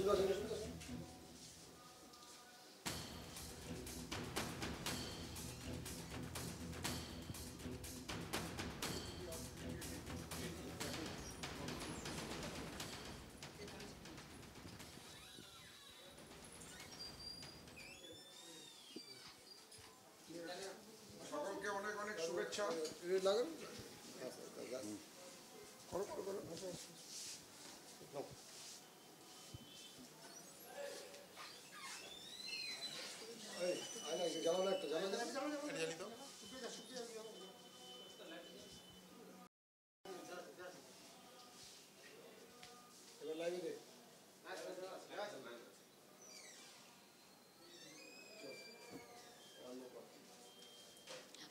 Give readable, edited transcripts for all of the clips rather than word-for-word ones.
সকলকে অনেক অনেক শুভেচ্ছা। লাগান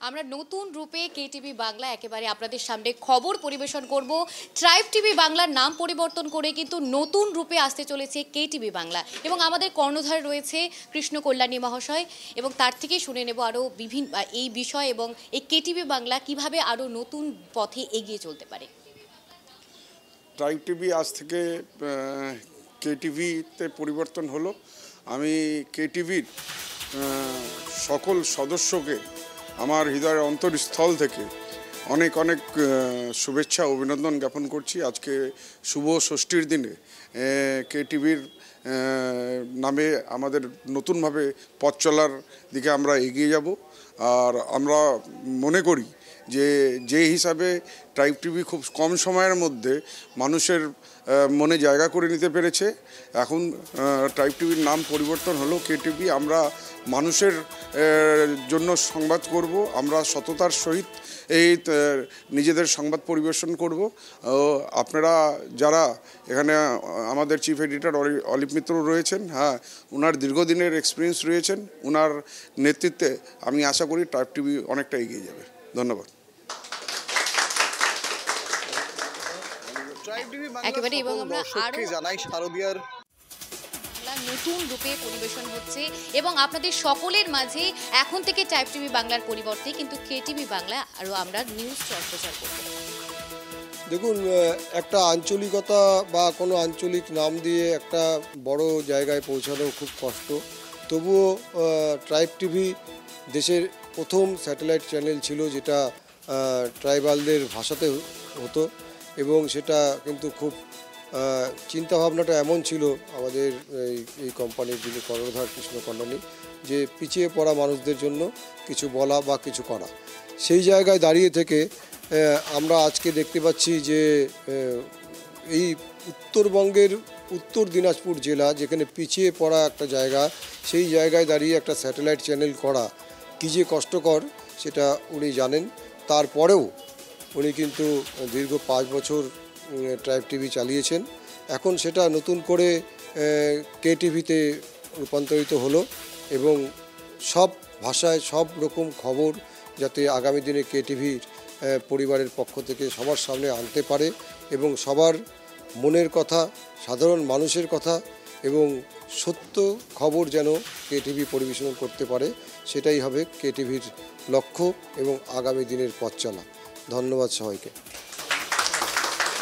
আমরা নতুন রূপে কেটিভি বাংলা একেবারে আপনাদের সামনে খবর পরিবেশন করব। ট্রাইব টিভি বাংলার নাম পরিবর্তন করে কিন্তু নতুন রূপে আসতে চলেছে কেটিভি বাংলা, এবং আমাদের কর্ণধার রয়েছে কৃষ্ণ কল্যাণী মহাশয়, এবং তার থেকে শুনে নেব আরও বিভিন্ন এই বিষয় এবং এই কেটিভি বাংলা কিভাবে আরও নতুন পথে এগিয়ে চলতে পারে। ট্রাইব টিভি আজ থেকে কেটিভিতে পরিবর্তন হলো। আমি কেটিভির সকল সদস্যকে আমার হৃদয়ের অন্তরস্থল থেকে অনেক অনেক শুভেচ্ছা অভিনন্দন জ্ঞাপন করছি। আজকে শুভ ষষ্ঠীর দিনে কেটিভির নামে আমাদের নতুনভাবে পথ চলার দিকে আমরা এগিয়ে যাব। আর আমরা মনে করি যে হিসাবে ট্রাইব টিভি খুব কম সময়ের মধ্যে মানুষের মনে জায়গা করে নিতে পেরেছে, এখন ট্রাইব টিভির নাম পরিবর্তন হলো কেটিভি। আমরা মানুষের জন্য সংবাদ করব, আমরা সততার সহিত এই নিজেদের সংবাদ পরিবেশন করব। আপনারা যারা এখানে আমাদের চিফ এডিটর অলিপ মিত্র রয়েছেন, হ্যাঁ, ওনার দীর্ঘদিনের এক্সপিরিয়েন্স রয়েছেন, ওনার নেতৃত্বে আমি আশা করি ট্রাইব টিভি অনেকটা এগিয়ে যাবে। ধন্যবাদ। একেবারে, এবং আমরা আরো জানাই শারদিয়ার নতুন রূপে পরিবেশন হচ্ছে এবং আপনাদের সকলের মাঝে এখন থেকে ট্রাইব টিভি বাংলার পরিবর্তে কিন্তু কেটিভি বাংলা আরো আমরা নিউজ প্রচার করব। দেখুন, একটা আঞ্চলিকতা বা কোনো আঞ্চলিক নাম দিয়ে একটা বড় জায়গায় পৌঁছানো খুব কষ্ট। তবুও ট্রাইব টিভি দেশের প্রথম স্যাটেলাইট চ্যানেল ছিল, যেটা ট্রাইবালদের ভাষাতে হতো, এবং সেটা কিন্তু খুব চিন্তাভাবনাটা এমন ছিল আমাদের এই কোম্পানির যিনি কর্ণধার কৃষ্ণ কল্যাণী, যে পিছিয়ে পড়া মানুষদের জন্য কিছু বলা বা কিছু করা। সেই জায়গায় দাঁড়িয়ে থেকে আমরা আজকে দেখতে পাচ্ছি যে এই উত্তরবঙ্গের উত্তর দিনাজপুর জেলা, যেখানে পিছিয়ে পড়া একটা জায়গা, সেই জায়গায় দাঁড়িয়ে একটা স্যাটেলাইট চ্যানেল করা কী যে কষ্টকর সেটা উনি জানেন। তারপরেও উনি কিন্তু দীর্ঘ 5 বছর ট্রাইব টিভি চালিয়েছেন। এখন সেটা নতুন করে কেটিভিতে রূপান্তরিত হলো, এবং সব ভাষায় সব রকম খবর যাতে আগামী দিনে কেটিভির পরিবারের পক্ষ থেকে সবার সামনে আনতে পারে, এবং সবার মনের কথা, সাধারণ মানুষের কথা এবং সত্য খবর যেন কেটিভি পরিবেশন করতে পারে, সেটাই হবে কেটিভির লক্ষ্য এবং আগামী দিনের পথ চলা। ধন্যবাদ সবাইকে।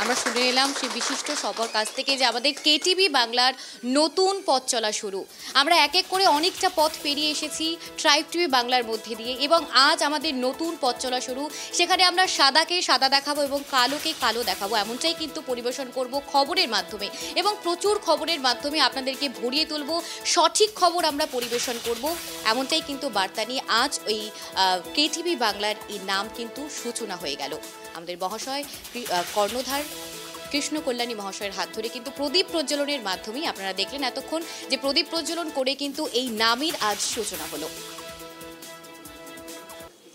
আমরা শুনে এলাম সেই বিশিষ্ট সবার কাছ থেকে যে আমাদের কেটিভি বাংলার নতুন পথ চলা শুরু। আমরা এক এক করে অনেকটা পথ পেরিয়ে এসেছি ট্রাইব টিভি বাংলার মধ্যে দিয়ে, এবং আজ আমাদের নতুন পথ চলা শুরু। সেখানে আমরা সাদাকে সাদা দেখাবো এবং কালোকে কালো দেখাবো, এমনটাই কিন্তু পরিবেশন করব খবরের মাধ্যমে, এবং প্রচুর খবরের মাধ্যমে আপনাদেরকে ভরিয়ে তুলব, সঠিক খবর আমরা পরিবেশন করব, এমনটাই কিন্তু বার্তা নিয়ে আজ ওই কেটিভি বাংলার এই নাম কিন্তু সূচনা হয়ে গেল। আমাদের মহাশয় কর্ণধার কৃষ্ণ কল্যাণী মহাশয়ের হাত ধরে কিন্তু প্রদীপ প্রজ্বলনের মাধ্যমেই আপনারা দেখলেন এতক্ষণ যে প্রদীপ প্রজ্বলন করে কিন্তু এই নামের আজ সূচনা হলো।